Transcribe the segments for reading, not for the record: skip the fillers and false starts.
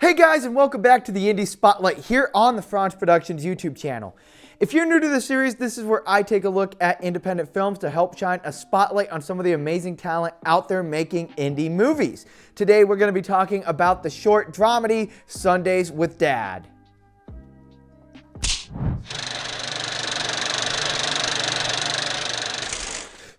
Hey guys, and welcome back to the Indie Spotlight here on the Fronsman Productions YouTube channel. If you're new to the series, this is where I take a look at independent films to help shine a spotlight on some of the amazing talent out there making indie movies. Today we're going to be talking about the short dramedy Sundays with Dad.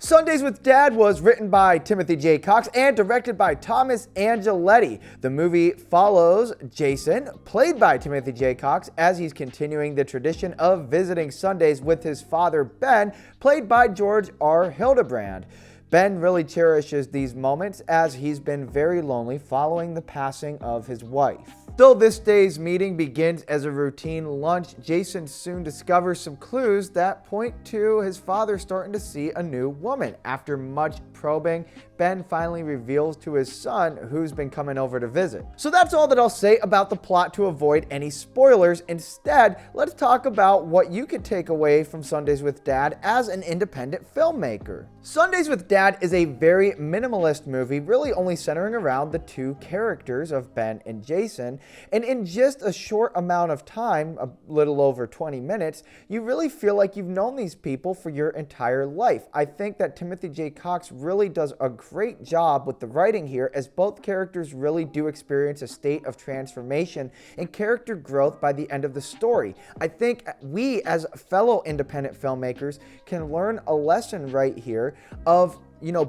Sundays with Dad was written by Timothy J. Cox and directed by Thomas Angeletti. The movie follows Jason, played by Timothy J. Cox, as he's continuing the tradition of visiting Sundays with his father, Ben, played by George R. Hildebrand. Ben really cherishes these moments as he's been very lonely following the passing of his wife. Though this day's meeting begins as a routine lunch, Jason soon discovers some clues that point to his father starting to see a new woman. After much probing, Ben finally reveals to his son who's been coming over to visit. So that's all that I'll say about the plot to avoid any spoilers. Instead, let's talk about what you could take away from Sundays with Dad as an independent filmmaker. Sundays with Dad is a very minimalist movie, really only centering around the two characters of Ben and Jason. And in just a short amount of time, a little over 20 minutes, you really feel like you've known these people for your entire life. I think that Timothy J. Cox really does a great job with the writing here, as both characters really do experience a state of transformation and character growth by the end of the story. I think we, as fellow independent filmmakers, can learn a lesson right here of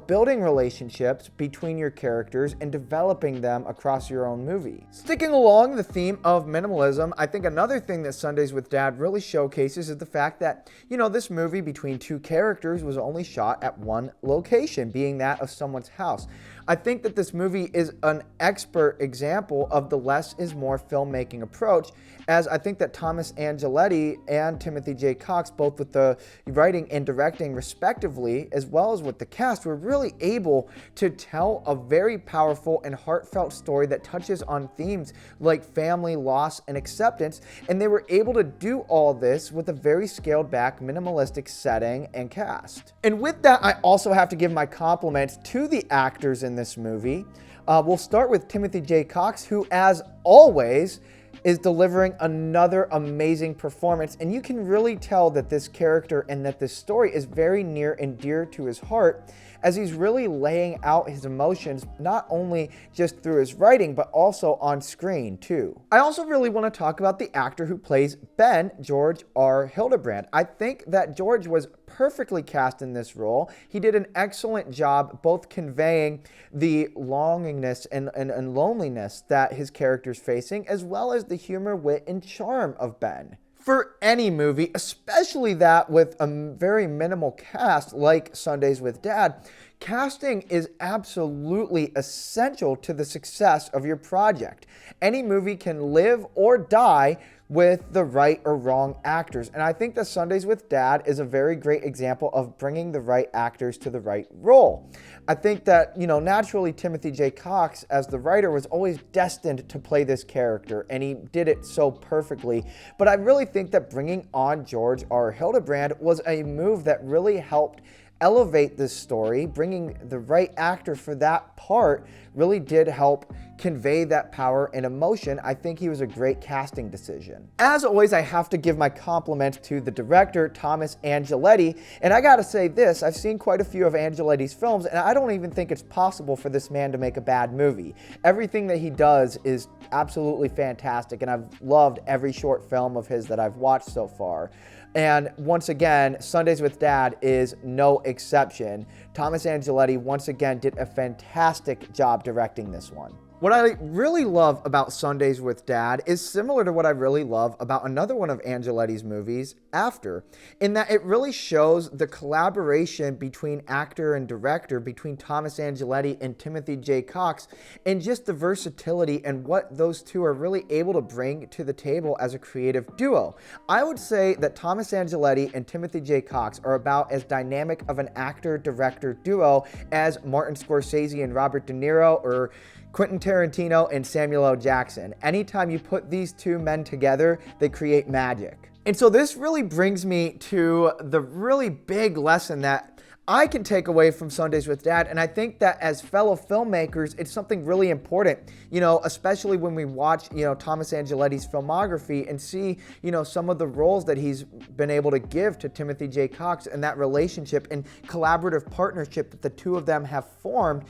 building relationships between your characters and developing them across your own movie. Sticking along the theme of minimalism, I think another thing that Sundays with Dad really showcases is the fact that, this movie between two characters was only shot at one location, being that of someone's house. I think that this movie is an expert example of the less is more filmmaking approach, as I think that Thomas Angeletti and Timothy J. Cox, both with the writing and directing respectively, as well as with the cast, were really able to tell a very powerful and heartfelt story that touches on themes like family, loss, and acceptance, and they were able to do all this with a very scaled back, minimalistic setting and cast. And with that, I also have to give my compliments to the actors in this movie. We'll start with Timothy J. Cox, who, as always, is delivering another amazing performance, and you can really tell that this character and that this story is very near and dear to his heart, as he's really laying out his emotions not only just through his writing but also on screen too. I also really want to talk about the actor who plays Ben, George R. Hildebrand. I think that George was perfectly cast in this role. He did an excellent job both conveying the longingness and loneliness that his character's facing, as well as the humor, wit, and charm of Ben. For any movie, especially that with a very minimal cast like Sundays with Dad, casting is absolutely essential to the success of your project. Any movie can live or die with the right or wrong actors. And I think that Sundays with Dad is a very great example of bringing the right actors to the right role. I think that, naturally Timothy J. Cox as the writer was always destined to play this character, and he did it so perfectly. But I really think that bringing on George R. Hildebrand was a move that really helped elevate this story. Bringing the right actor for that part really did help convey that power and emotion. I think he was a great casting decision. As always, I have to give my compliments to the director, Thomas Angeletti, and I gotta say this, I've seen quite a few of Angeletti's films, and I don't even think it's possible for this man to make a bad movie. Everything that he does is absolutely fantastic, and I've loved every short film of his that I've watched so far. And once again, Sundays with Dad is no exception. Thomas Angeletti once again did a fantastic job directing this one. What I really love about Sundays with Dad is similar to what I really love about another one of Angeletti's movies, After, in that it really shows the collaboration between actor and director, between Thomas Angeletti and Timothy J. Cox, and just the versatility and what those two are really able to bring to the table as a creative duo. I would say that Thomas Angeletti and Timothy J. Cox are about as dynamic of an actor-director duo as Martin Scorsese and Robert De Niro, or Quentin Tarantino and Samuel L. Jackson. Anytime you put these two men together, they create magic. And so this really brings me to the really big lesson that I can take away from Sundays with Dad, and I think that as fellow filmmakers, it's something really important, especially when we watch, Thomas Angeletti's filmography and see, some of the roles that he's been able to give to Timothy J. Cox and that relationship and collaborative partnership that the two of them have formed.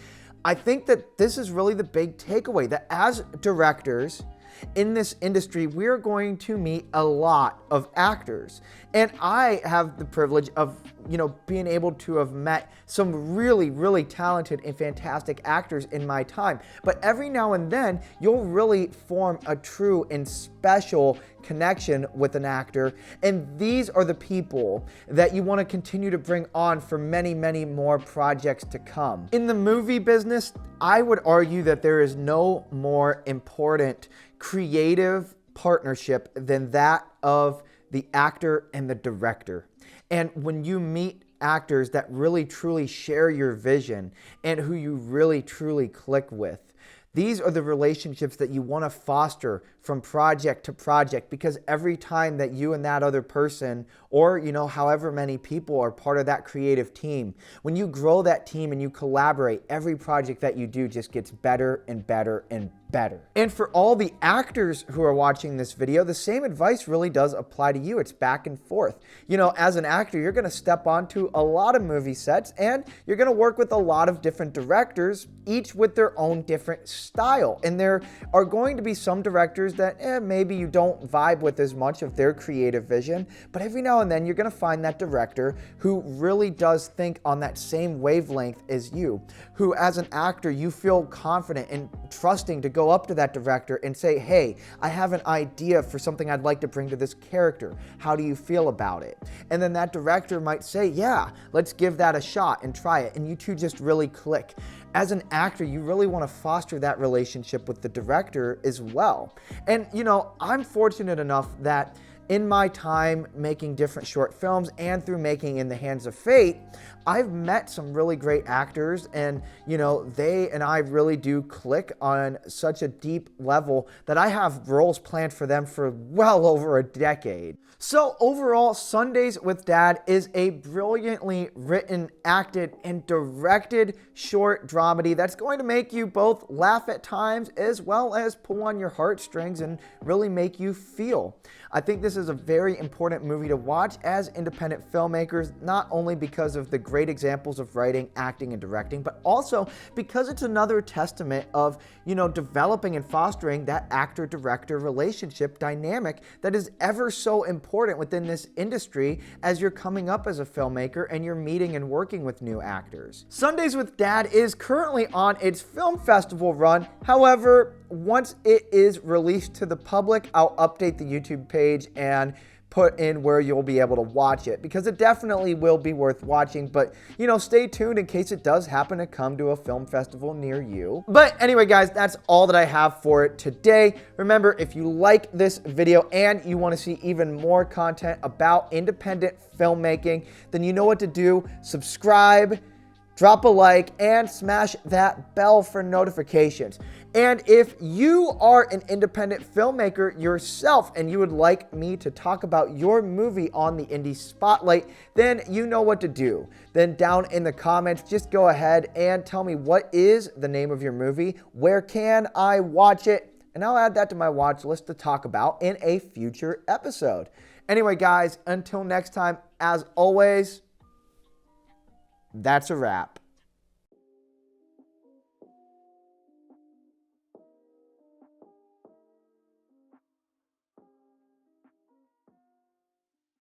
I think that this is really the big takeaway, that as directors in this industry, we're going to meet a lot of actors. And I have the privilege of, being able to have met some really, really talented and fantastic actors in my time. But every now and then, you'll really form a true and special connection with an actor. And these are the people that you want to continue to bring on for many, many more projects to come. In the movie business, I would argue that there is no more important creative partnership than that of the actor and the director. And when you meet actors that really truly share your vision and who you really truly click with, these are the relationships that you want to foster from project to project, because every time that you and that other person, or however many people are part of that creative team, when you grow that team and you collaborate, every project that you do just gets better and better and better. And for all the actors who are watching this video, the same advice really does apply to you. It's back and forth. As an actor, you're going to step onto a lot of movie sets and you're going to work with a lot of different directors, each with their own different style. And there are going to be some directors that maybe you don't vibe with as much of their creative vision, but every now and then you're going to find that director who really does think on that same wavelength as you, who as an actor you feel confident and trusting to go up to that director and say, hey, I have an idea for something I'd like to bring to this character. How do you feel about it? And then that director might say, yeah, let's give that a shot and try it. And you two just really click. As an actor, you really want to foster that relationship with the director as well. And, I'm fortunate enough that in my time making different short films and through making In the Hands of Fate, I've met some really great actors, and they and I really do click on such a deep level that I have roles planned for them for well over a decade. So overall, Sundays with Dad is a brilliantly written, acted, and directed short dramedy that's going to make you both laugh at times as well as pull on your heartstrings and really make you feel. I think this is a very important movie to watch as independent filmmakers, not only because of the great examples of writing, acting, and directing, but also because it's another testament of, developing and fostering that actor-director relationship dynamic that is ever so important within this industry as you're coming up as a filmmaker and you're meeting and working with new actors. Sundays with Dad is currently on its film festival run. However, once it is released to the public, I'll update the YouTube page and put in where you'll be able to watch it, because it definitely will be worth watching. But stay tuned in case it does happen to come to a film festival near you. But anyway, guys, that's all that I have for it today. Remember, if you like this video and you want to see even more content about independent filmmaking, then you know what to do. Subscribe, drop a like, and smash that bell for notifications. And if you are an independent filmmaker yourself and you would like me to talk about your movie on the Indie Spotlight, then you know what to do. Then down in the comments, just go ahead and tell me what is the name of your movie, where can I watch it, and I'll add that to my watch list to talk about in a future episode. Anyway, guys, until next time, as always, that's a wrap.